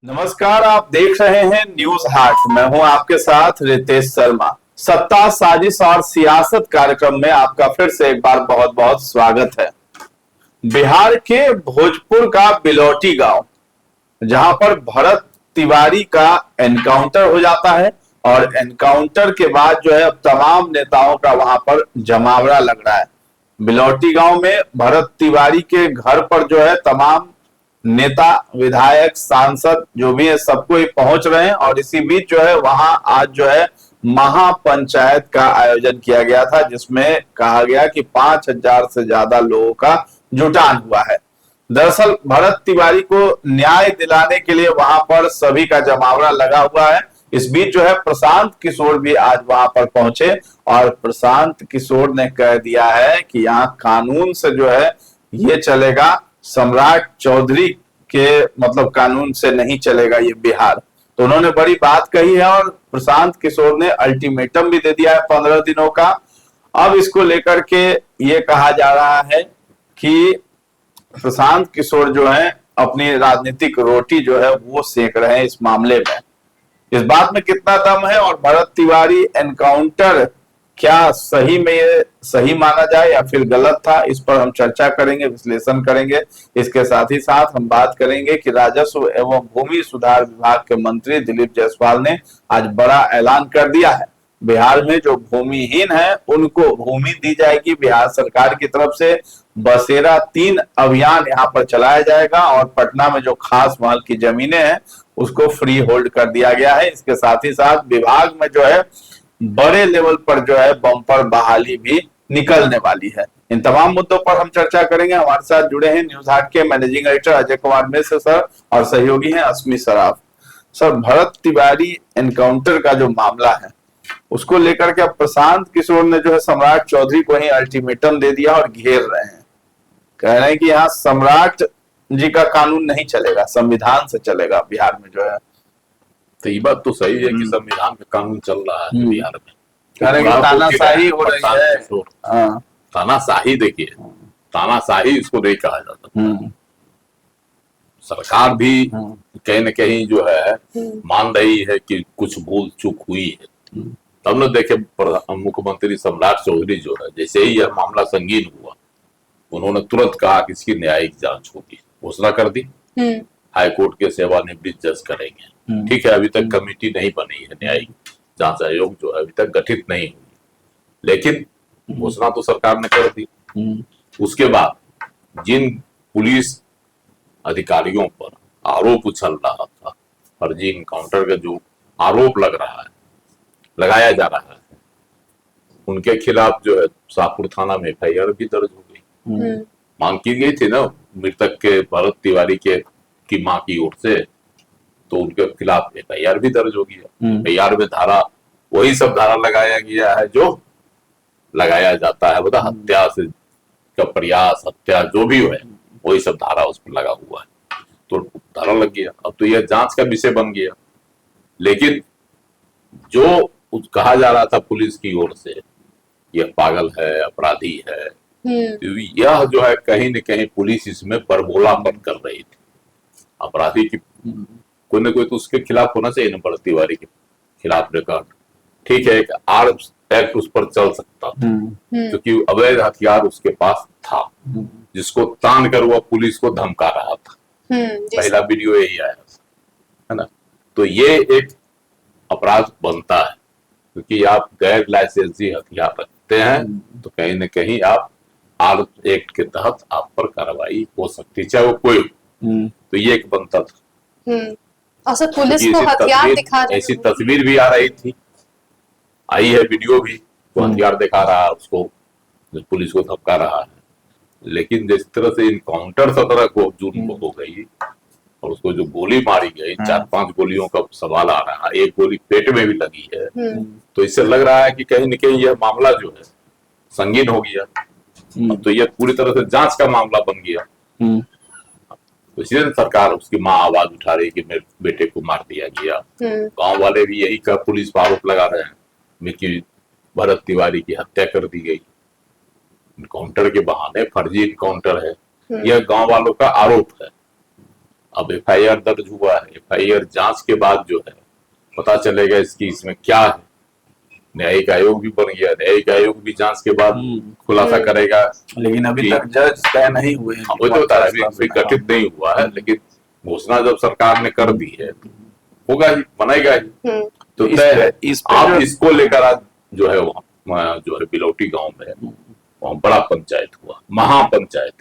नमस्कार, आप देख रहे हैं न्यूज हाट। मैं हूं आपके साथ रितेश शर्मा। सत्ता, साजिश और सियासत कार्यक्रम में आपका फिर से एक बार बहुत बहुत स्वागत है। बिहार के भोजपुर का बिलौटी गांव, जहां पर भरत तिवारी का एनकाउंटर हो जाता है और एनकाउंटर के बाद जो है अब तमाम नेताओं का वहां पर जमावड़ा लग रहा है। बिलौटी गांव में भरत तिवारी के घर पर जो है तमाम नेता, विधायक, सांसद जो भी है सबको ही पहुंच रहे हैं और इसी बीच जो है वहां आज जो है महापंचायत का आयोजन किया गया था, जिसमें कहा गया कि 5,000 से ज्यादा लोगों का जुटान हुआ है। दरअसल भरत तिवारी को न्याय दिलाने के लिए वहां पर सभी का जमावड़ा लगा हुआ है। इस बीच जो है प्रशांत किशोर भी आज वहां पर पहुंचे और प्रशांत किशोर ने कह दिया है कि यहाँ कानून से जो है ये चलेगा, सम्राट चौधरी के मतलब कानून से नहीं चलेगा ये बिहार। तो उन्होंने बड़ी बात कही है और प्रशांत किशोर ने अल्टीमेटम भी दे दिया है 15 दिनों का। अब इसको लेकर के ये कहा जा रहा है कि प्रशांत किशोर जो है अपनी राजनीतिक रोटी जो है वो सेक रहे हैं इस मामले में। इस बात में कितना दम है और भरत तिवारी एनकाउंटर क्या सही में ये सही माना जाए या फिर गलत था, इस पर हम चर्चा करेंगे, विश्लेषण करेंगे। इसके साथ ही साथ हम बात करेंगे कि राजस्व एवं भूमि सुधार विभाग के मंत्री दिलीप जायसवाल ने आज बड़ा ऐलान कर दिया है। बिहार में जो भूमिहीन है उनको भूमि दी जाएगी। बिहार सरकार की तरफ से बसेरा 3 अभियान यहाँ पर चलाया जाएगा और पटना में जो खास महल की जमीनें हैं उसको फ्री होल्ड कर दिया गया है। इसके साथ ही साथ विभाग में जो है बड़े लेवल पर जो है बम्पर बहाली भी निकलने वाली है। इन तमाम मुद्दों पर हम चर्चा करेंगे। हमारे साथ जुड़े हैं न्यूज हाट के managing editor Ajay Kumar Mishra sir और सहयोगी हैं अस्मी सराफ। सर, भरत तिवारी एनकाउंटर का जो मामला है उसको लेकर के अब प्रशांत किशोर ने जो है सम्राट चौधरी को ही अल्टीमेटम दे दिया और घेर रहे हैं। कह रहे हैं कि यहाँ सम्राट जी का कानून नहीं चलेगा, संविधान से चलेगा बिहार में जो है। तो ये बात तो सही है कि संविधान का कानून चल रहा है बिहार में। तानाशाही हो रही है। हाँ। तानाशाही, देखिए तानाशाही इसको नहीं कहा जाता। सरकार भी कहीं न कहीं जो है मान रही है कि कुछ भूल चूक हुई है। तब न देखे मुख्यमंत्री सम्राट चौधरी जो है, जैसे ही यह मामला संगीन हुआ उन्होंने तुरंत कहा कि इसकी न्यायिक जांच होगी, घोषणा कर दी। हाईकोर्ट के सेवानिवृत्त जज करेंगे। ठीक है, अभी तक कमेटी नहीं बनी है, न्यायिक जांच आयोग जो है अभी तक गठित नहीं हुई, लेकिन घोषणा तो सरकार ने कर दी। उसके बाद जिन पुलिस अधिकारियों पर आरोप उछल रहा था, फर्जी इनकाउंटर का जो आरोप लगाया जा रहा है, उनके खिलाफ जो है शाहपुर थाना में एफआईआर भी दर्ज हो गई। मांग की गई थी ना मृतक के भरत तिवारी की मां की ओर से, तो उनके खिलाफ एफआईआर भी दर्ज हो गया। एफआईआर में धारा वही सब धारा लगाया गया है जो लगाया जाता है, बता हत्या से का प्रयास, हत्या जो भी है वही सब धारा उस पर लगा हुआ है, तो धारा लग गया। अब तो यह जांच का विषय बन गया। लेकिन जो कहा जा रहा था पुलिस की ओर से यह पागल है, अपराधी है, तो यह जो है कहीं न कहीं पुलिस इसमें बरबोलापन कर रही थी। अपराधी की कोई ना कोई तो उसके खिलाफ होना चाहिए ना, भरत तिवारी के खिलाफ रिकॉर्ड। ठीक है, एक आर्म्स एक्ट उस पर चल सकता था क्योंकि अवैध हथियार उसके पास था, जिसको तान कर वह पुलिस को धमका रहा था। पहला वीडियो यही आया है ना। तो ये एक अपराध बनता है क्योंकि आप गैर लाइसेंसी हथियार रखते हैं तो कहीं न कहीं आप आर्म्स एक्ट के तहत आप पर कार्रवाई हो सकती है, चाहे वो कोई हो। तो ये एक बनता था। और सर पुलिस को हथियार दिखा रहे, ऐसी तस्वीर भी आ रही थी, आई है वीडियो भी, वो हथियार दिखा रहा है उसको, पुलिस को धमका रहा है। लेकिन जिस तरह से इनकाउंटर 17 को जून को हो गई और उसको जो गोली मारी गई, 4-5 गोलियों का सवाल आ रहा है, एक गोली पेट में भी लगी है, तो इससे लग रहा है कि कहीं न कहीं यह मामला जो है संगीन हो गया। तो यह पूरी तरह से जांच का मामला बन गया। तो इसलिए सरकार, उसकी माँ आवाज उठा रही कि मेरे बेटे को मार दिया गया। गांव वाले भी यही का पुलिस पर आरोप लगा रहे हैं कि भरत तिवारी की हत्या कर दी गई इनकाउंटर के बहाने, फर्जी इनकाउंटर है, यह गांव वालों का आरोप है। अब एफआईआर दर्ज हुआ है, एफआईआर जांच के बाद जो है पता चलेगा इसमें क्या है। न्यायिक आयोग भी बन गया, न्यायिक आयोग भी जांच के बाद खुलासा करेगा। लेकिन अभी तक जज तय नहीं हुए हैं। वो तो होता है, अभी गठित नहीं हुआ है, लेकिन घोषणा जब सरकार ने कर दी है होगा ही, बनेगा ही। तो आप इसको लेकर आज जो है बिलौटी गांव में वहाँ बड़ा पंचायत हुआ, महापंचायत।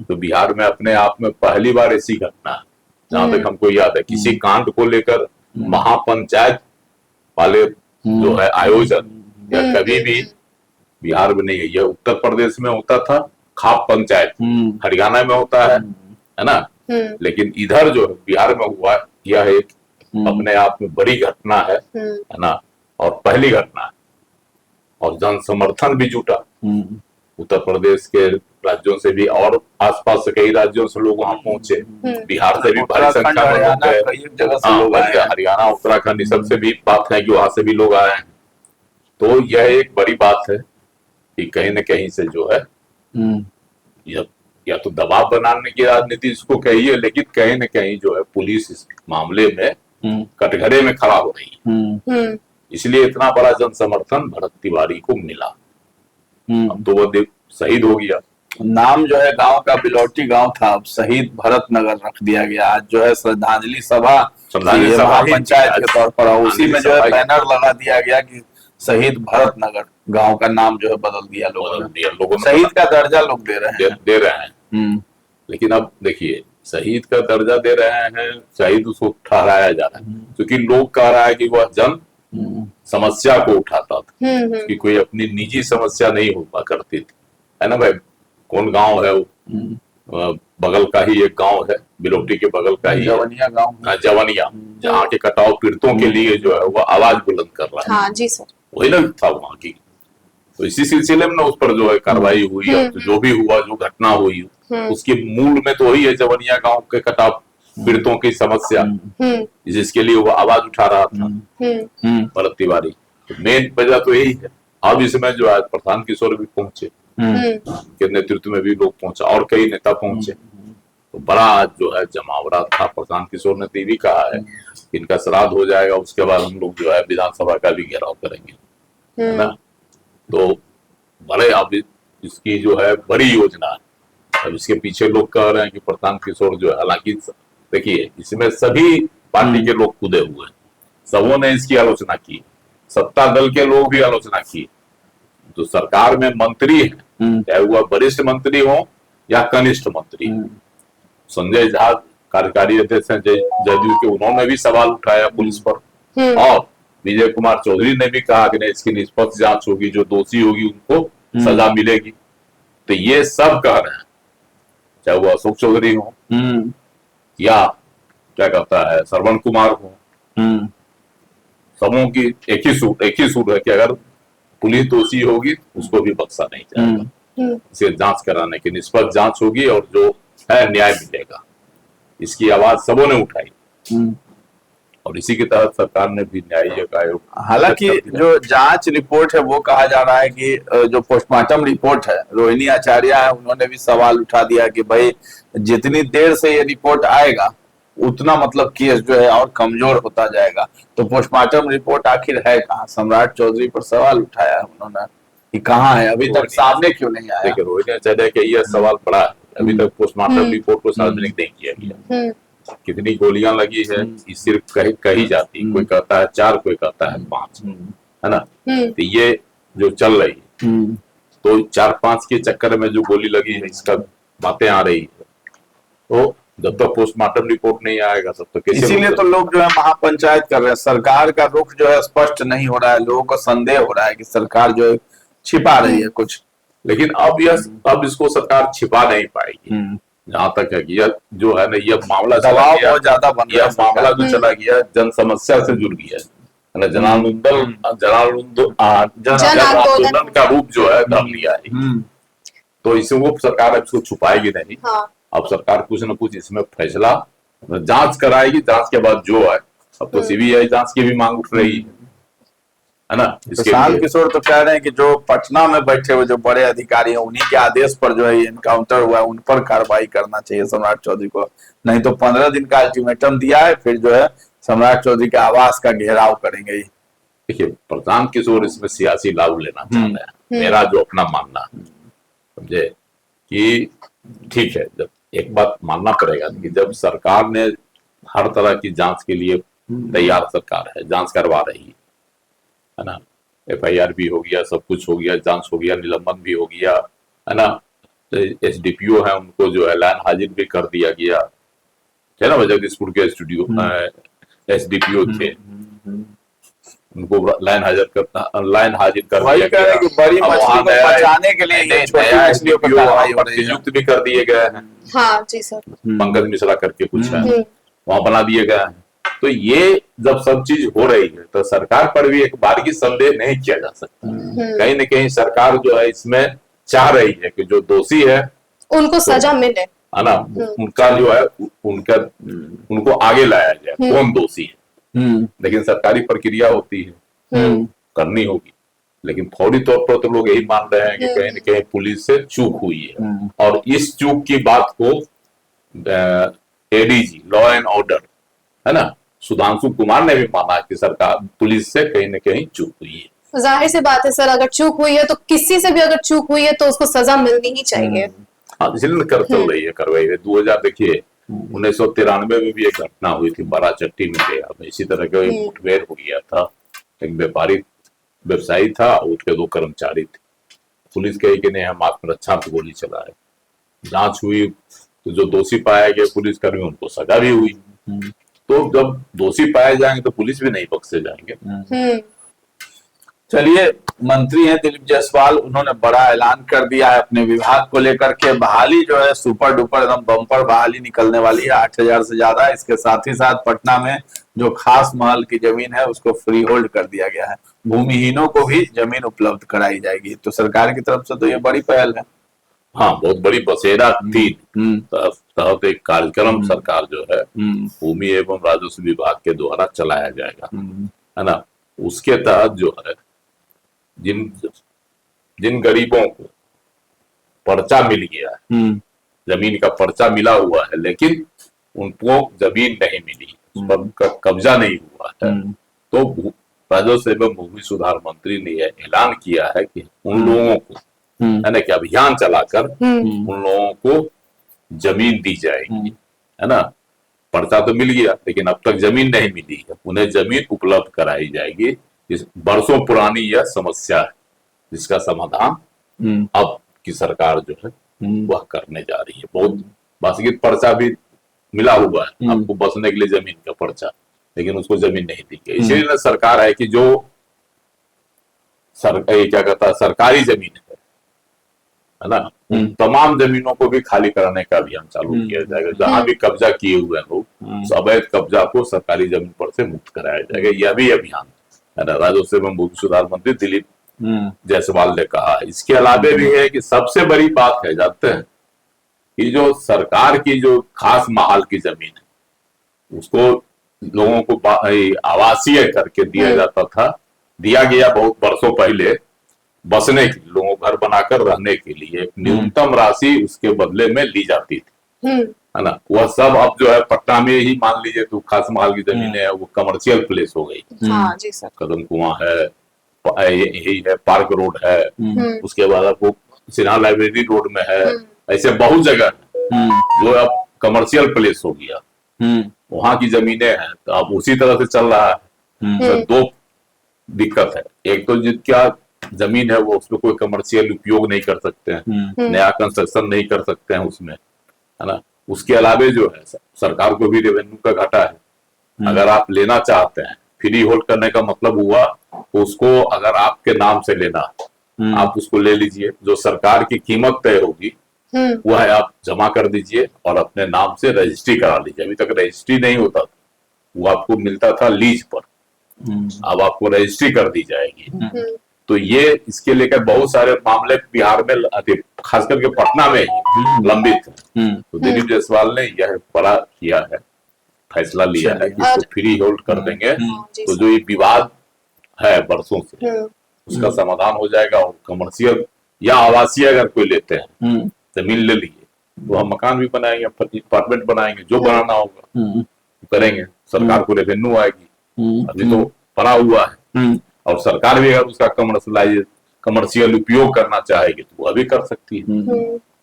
तो बिहार में अपने आप में पहली बार ऐसी घटना है, जहां तक हमको याद है, किसी कांड को लेकर महापंचायत वाले जो है आयोजन या कभी भी बिहार में नहीं है। यह उत्तर प्रदेश में होता था, खाप पंचायत हरियाणा में होता है ना। लेकिन इधर जो बिहार में हुआ, यह एक अपने आप में बड़ी घटना है ना, और पहली घटना है। और जन समर्थन भी जुटा, उत्तर प्रदेश के राज्यों से भी और आसपास से कई राज्यों से लोग वहां पहुंचे, बिहार से भी भारी संख्या में लोग आए, हरियाणा उत्तराखंड सबसे भी बात है कि वहां से भी लोग आए हैं। तो यह एक बड़ी बात है कि कहीं न कहीं से जो है या तो दबाव बनाने की राजनीति इसको कहिए, लेकिन कहीं न कहीं जो है पुलिस इस मामले में कटघरे में खड़ा हो रही है। इसलिए इतना बड़ा जन समर्थन भरत तिवारी को मिला। अब तो वो शहीद हो गया। नाम जो है गांव का बिलौटी गांव था, अब शहीद भरत नगर रख दिया गया। आज जो है श्रद्धांजलि सभा पंचायत के तौर पर, उसी में जो है बैनर लगा दिया गया कि शहीद भरत नगर गांव का नाम जो है बदल दिया लोगों ने। शहीद का दर्जा लोग दे रहे हैं। लेकिन अब देखिए, शहीद का दर्जा दे रहे हैं, शहीद उसको ठहराया जा रहा है क्योंकि लोग कह रहा है कि वह जन समस्या को उठाता था, कि कोई अपनी निजी समस्या नहीं हुआ करती थी, है ना भाई। कौन गांव है वो, बगल का ही एक गांव है, बिलौटी के बगल का ही जवनिया गांव, जवनिया, जहाँ के कटाव पीड़ितों के लिए जो है वो आवाज बुलंद कर रहा है। हाँ जी सर, वही ना था वहां की। तो इसी सिलसिले में उस पर जो है कार्रवाई हुई, और जो भी हुआ, जो घटना हुई, उसके मूल में तो वही है, जवनिया गांव के कटाव पीड़ितों की समस्या, जिसके लिए वो आवाज उठा रहा था भरत तिवारी। तो मेन वजह तो यही है। अब इसमें जो है प्रशांत किशोर भी पहुंचे, के नेतृत्व में भी लोग पहुंचा, और कई नेता पहुंचे। तो बड़ा जो है जमावड़ा था। प्रशांत किशोर ने तो भी कहा है कि इनका श्राद्ध हो जाएगा, उसके बाद हम लोग जो है विधानसभा का भी घेराव करेंगे, है ना। तो बड़े अब इसकी जो है बड़ी योजना है। अब इसके पीछे लोग कह रहे हैं कि प्रशांत किशोर जो है, हालांकि देखिए इसमें सभी पार्टी के लोग कूदे हुए हैं, सबों ने इसकी आलोचना की, सत्ता दल के लोग भी आलोचना की। तो सरकार में मंत्री है, चाहे वह वरिष्ठ मंत्री हो या कनिष्ठ मंत्री, संजय झा कार्यकारी अध्यक्ष हैं जदयू के, उन्होंने भी सवाल उठाया पुलिस पर। और विजय कुमार चौधरी ने भी कहा कि नहीं, इसकी निष्पक्ष जांच होगी, जो दोषी होगी उनको सजा मिलेगी। तो ये सब कह रहे हैं, चाहे वो अशोक चौधरी हो या क्या कहता है श्रवण कुमार हो, सबों की एक ही सूर है कि अगर पुलिस दोषी होगी उसको भी बख्शा नहीं जाएगा। इसे जांच कराने की निष्पक्ष जांच होगी और जो है न्याय मिलेगा। इसकी आवाज सबों ने उठाई, और इसी के तहत सरकार ने भी न्यायिक आयोग, हालांकि जो जांच रिपोर्ट है वो कहा जा रहा है कि जो पोस्टमार्टम रिपोर्ट है, रोहिणी आचार्य है, उन्होंने भी सवाल उठा दिया कि भाई जितनी देर से ये रिपोर्ट आएगा उतना मतलब केस जो है और कमजोर होता जाएगा। तो पोस्टमार्टम रिपोर्ट आखिर है कहाँ? सम्राट चौधरी पर सवाल उठाया है उन्होंने कि कहाँ है, अभी तक सामने क्यों नहीं आया? देखिए रोहिणी आचार्य का यह सवाल पड़ा है, अभी तक पोस्टमार्टम रिपोर्ट को सार्वजनिक नहीं किया गया। कितनी गोलियां लगी है ये सिर्फ कही जाती, कोई कहता है 4, कोई कहता है 5, है ना। तो ये जो चल रही है, तो 4-5 के चक्कर में जो गोली लगी है, इसका बातें आ रही है। तो जब तक पोस्टमार्टम रिपोर्ट नहीं आएगा तब तक कैसे? इसीलिए तो लोग जो है महापंचायत कर रहे हैं। सरकार का रुख जो है स्पष्ट नहीं हो रहा है, लोगों को संदेह हो रहा है कि सरकार जो है छिपा रही है कुछ। लेकिन अब इसको सरकार छिपा नहीं पाएगी, जहां तक है कि यह जो है ना, यह मामला दबाव बहुत ज्यादा बन गया, मामला जो चला गया जन समस्या से जुड़ गया है, जन आंदोलन का रूप जो है धर लिया है। तो इसे वो सरकार इसको छुपाएगी नहीं। अब सरकार कुछ न कुछ इसमें फैसला, जांच कराएगी, जांच के बाद जो है, अब तो सीबीआई जांच की भी मांग उठ रही है। है ना। प्रशांत किशोर तो कह रहे हैं कि जो पटना में बैठे हुए जो बड़े अधिकारी हैं उन्हीं के आदेश पर जो है एनकाउंटर हुआ है, उन पर कार्रवाई करना चाहिए सम्राट चौधरी को, नहीं तो 15 दिन का अल्टीमेटम दिया है, फिर जो है सम्राट चौधरी के आवास का घेराव करेंगे। देखिए, प्रशांत किशोर इसमें सियासी लाभ लेना चाह रहे हैं, मेरा जो अपना मानना है, समझे, कि ठीक है, जब एक बात मानना पड़ेगा कि जब सरकार ने हर तरह की जांच के लिए तैयार सरकार है, जांच करवा रही है ना, FIR भी हो गया, सब कुछ हो गया, जांच हो गया, निलंबन भी हो गया, है ना, SDPO है उनको जो है लाइन हाजिर भी कर दिया गया है ना, जगदीशपुर के स्टूडियो SDPO थे, उनको लाइन हाजिर कर वही कह रहे हैं कि बड़ी मछली को बचाने के लिए ये छोटी मछलियों पर कार्रवाई हो रही है। नियुक्त भी कर दिए गए हैं, हाँ जी सर, पंकज मिश्रा करके कुछ है, वहां बना दिए गए हैं। तो ये जब सब चीज हो रही है तो सरकार पर भी एक बार की संदेह नहीं किया जा सकता। कहीं न कहीं सरकार जो है इसमें चाह रही है कि जो दोषी है उनको सजा मिले, है ना, उनका जो है उनको आगे लाया जाए, कौन दोषी है। लेकिन सरकारी प्रक्रिया होती है, करनी होगी, लेकिन फौरी तौर पर तो लोग यही मान रहे हैं कि कहीं न कहीं पुलिस से चूक हुई है। और इस चूक की बात को ADG लॉ एंड ऑर्डर, है ना, सुधांशु कुमार ने भी माना कि सरकार पुलिस से कहीं न कहीं चूक हुई है। जाहिर सी बात है सर, अगर चूक हुई है तो किसी से भी अगर चूक हुई है तो उसको सजा मिलनी ही चाहिए। हाँ, इसलिए कर चल रही है, करवाई है। 2000 देखिए 1993 में भी एक घटना हुई थी बाराचट्टी में गया में, इसी तरह का मुठभेड़ हो गया था। एक व्यापारी व्यवसायी था, उसके 2 कर्मचारी थे, पुलिस कही कि नहीं हम आत्मरक्षा पे गोली चलाए, जांच हुई तो जो दोषी पाया गया पुलिसकर्मी उनको सजा भी हुई। तो जब दोषी पाए जाएंगे तो पुलिस भी नहीं बख्शे जाएंगे। चलिए, मंत्री हैं दिलीप जायसवाल, उन्होंने बड़ा ऐलान कर दिया है अपने विभाग को लेकर के। बहाली जो है सुपर डुपर एकदम बम्पर बहाली निकलने वाली है, 8000 से ज्यादा। इसके साथ ही साथ पटना में जो खास महल की जमीन है उसको फ्री होल्ड कर दिया गया है, भूमिहीनों को भी जमीन उपलब्ध कराई जाएगी। तो सरकार की तरफ से तो ये बड़ी पहल है। हाँ, बहुत बड़ी बसेरा 3 तहत एक कार्यक्रम सरकार जो है भूमि एवं राजस्व विभाग के द्वारा चलाया जाएगा, है ना। उसके तहत जो है जिन गरीबों को पर्चा मिल गया है, जमीन का पर्चा मिला हुआ है, लेकिन उनको जमीन नहीं मिली, उस पर कब्जा नहीं हुआ है, तो राजस्व एवं भूमि सुधार मंत्री ने यह ऐलान किया है कि उन लोगों को, है ना, कि अभियान चलाकर उन लोगों को जमीन दी जाएगी, है ना। पर्चा तो मिल गया लेकिन अब तक जमीन नहीं मिली है, उन्हें जमीन उपलब्ध कराई जाएगी। इस वर्षों पुरानी यह समस्या है जिसका समाधान अब की सरकार जो है वह करने जा रही है। बहुत बाकी पर्चा भी मिला हुआ है आपको बसने के लिए, जमीन का पर्चा, लेकिन उसको जमीन नहीं दी गई। इसीलिए सरकार है कि जो क्या कहता है सरकारी जमीन है ना, तमाम जमीनों को भी खाली कराने का अभियान चालू किया जाएगा। जहां भी कब्जा किए हुए लोग, उस अवैध कब्जा को सरकारी जमीन पर से मुक्त कराया जाएगा। यह भी अभियान है ना, राजस्व एवं भूमि सुधार मंत्री दिलीप जायसवाल ने कहा। इसके अलावे भी है कि सबसे बड़ी बात है, जानते हैं, कि जो सरकार की जो खास महाल की जमीन है उसको लोगों को आवासीय करके दिया जाता था, दिया गया बहुत वर्षों पहले बसने के लिए, लोगों को घर बनाकर रहने के लिए एक न्यूनतम राशि उसके बदले में ली जाती थी, है ना। वह सब अब जो है पटना में ही मान लीजिए तो खास महल की जमीनें है, वो कमर्शियल प्लेस हो गई। हाँ जी सर, कदम कुआं है, यही है, पार्क रोड है, उसके बाद आपको सिन्हा लाइब्रेरी रोड में है, ऐसे बहुत जगह है जो अब कमर्शियल प्लेस हो गया, वहां की जमीनें हैं। तो अब उसी तरह से चल रहा है। तो 2 दिक्कत है, एक तो जिनका जमीन है वो उसमें कोई कमर्शियल उपयोग नहीं कर सकते हैं, नया कंस्ट्रक्शन नहीं कर सकते हैं उसमें, है ना। उसके अलावे जो है सरकार को भी रेवेन्यू का घाटा है। अगर आप लेना चाहते हैं, फ्री होल्ड करने का मतलब हुआ उसको अगर आपके नाम से लेना, आप उसको ले लीजिए, जो सरकार की कीमत तय होगी वह है आप जमा कर दीजिए और अपने नाम से रजिस्ट्री करा लीजिए। अभी तक रजिस्ट्री नहीं होता था, वो आपको मिलता था लीज पर, अब आपको रजिस्ट्री कर दी जाएगी। तो ये इसके लेकर बहुत सारे मामले बिहार में, खास करके पटना में ही लंबित है। तो दिलीप जायसवाल ने यह बड़ा किया है, फैसला लिया है कि इसको फ्री होल्ड कर देंगे। तो जो ये विवाद है बरसों से, उसका समाधान हो जाएगा। और कमर्शियल या आवासीय अगर कोई लेते हैं, जमीन ले लिए तो हम मकान भी बनाएंगे, अपार्टमेंट बनाएंगे, जो बनाना होगा करेंगे। सरकार को रेवेन्यू आएगी। अभी तो बना हुआ है, और सरकार भी अगर उसका कमर्शियल उपयोग करना चाहेगी तो वो भी कर सकती है।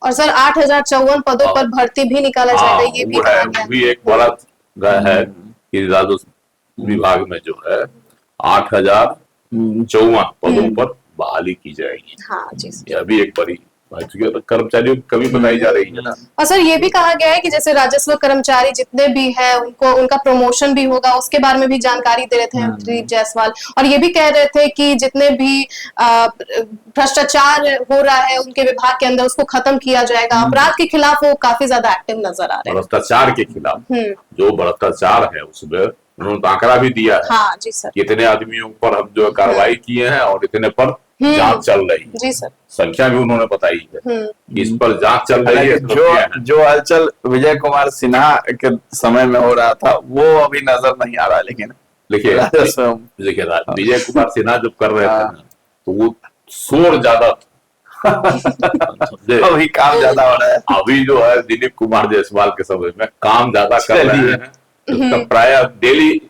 और सर 8,054 पदों पर भर्ती भी निकाला जाएगा, ये भी कहा गया। वो भी एक बड़ा है कि राजस्व विभाग में जो है 8,054 पदों पर बहाली की जाएगी। हाँ जी सर। यह भी एक बड़ी कर्मचारियों की कमी बनाई जा रही है ना। और सर ये भी कहा गया है कि जैसे राजस्व कर्मचारी जितने भी हैं उनको उनका प्रमोशन भी होगा, उसके बारे में भी जानकारी दे रहे थे दिलीप जायसवाल। और ये भी कह रहे थे कि जितने भी भ्रष्टाचार हो रहा है उनके विभाग के अंदर उसको खत्म किया जाएगा। अपराध के खिलाफ वो काफी ज्यादा एक्टिव नजर आ रहे हैं। भ्रष्टाचार के खिलाफ जो भ्रष्टाचार है उसमें उन्होंने आंकड़ा भी दिया है। हाँ जी सर। कितने आदमियों पर हम जो कार्रवाई किए हैं और इतने पर जांच चल रही है। जी सर। संख्या भी उन्होंने बताई है, इस पर जांच चल रही है। जो हलचल विजय कुमार सिन्हा के समय में हो रहा था वो अभी नजर नहीं आ रहा। लेकिन देखिए विजय कुमार सिन्हा जब कर रहे थे ना तो वो शोर ज्यादा था। अभी काम ज्यादा हो रहा है। अभी जो है दिलीप कुमार जायसवाल के समय में काम ज्यादा कर रहे हैं। उसका प्राय डेली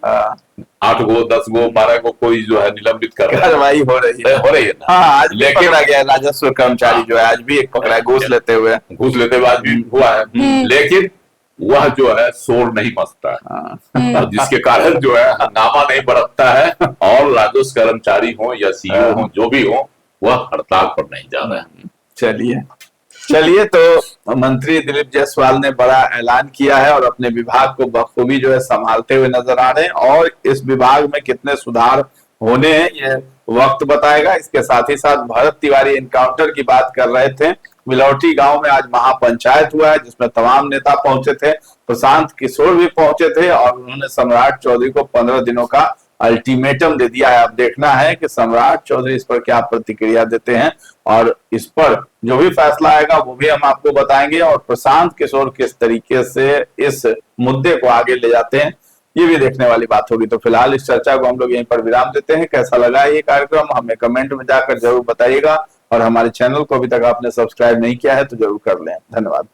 8 गो 10 गो 12 गो कोई जो है निलंबित कर कार्रवाई हो रही है ना। हाँ, आज लेकिन पकड़ा गया राजस्व कर्मचारी जो है, आज भी एक पकड़ा है घूस लेते हुए आज भी हुआ है। लेकिन वह जो है शोर नहीं मचता है, जिसके कारण जो है हंगामा नहीं बढ़ता है। और राजस्व कर्मचारी हो या सीईओ हो, जो भी हो, वह हड़ताल पर नहीं जा रहे हैं। चलिए तो मंत्री दिलीप जायसवाल ने बड़ा ऐलान किया है और अपने विभाग को बखूबी जो है संभालते हुए नजर आ रहे हैं। और इस विभाग में कितने सुधार होने हैं ये वक्त बताएगा। इसके साथ ही साथ भरत तिवारी एनकाउंटर की बात कर रहे थे। बिलौटी गांव में आज महापंचायत हुआ है जिसमें तमाम नेता पहुंचे थे। प्रशांत किशोर भी पहुंचे थे और उन्होंने सम्राट चौधरी को 15 दिनों का अल्टीमेटम दे दिया है। अब देखना है कि सम्राट चौधरी इस पर क्या प्रतिक्रिया देते हैं और इस पर जो भी फैसला आएगा वो भी हम आपको बताएंगे। और प्रशांत किशोर किस तरीके से इस मुद्दे को आगे ले जाते हैं ये भी देखने वाली बात होगी। तो फिलहाल इस चर्चा को हम लोग यहीं पर विराम देते हैं। कैसा लगा ये कार्यक्रम हमें कमेंट में जाकर जरूर बताइएगा और हमारे चैनल को अभी तक आपने सब्सक्राइब नहीं किया है तो जरूर कर लें। धन्यवाद।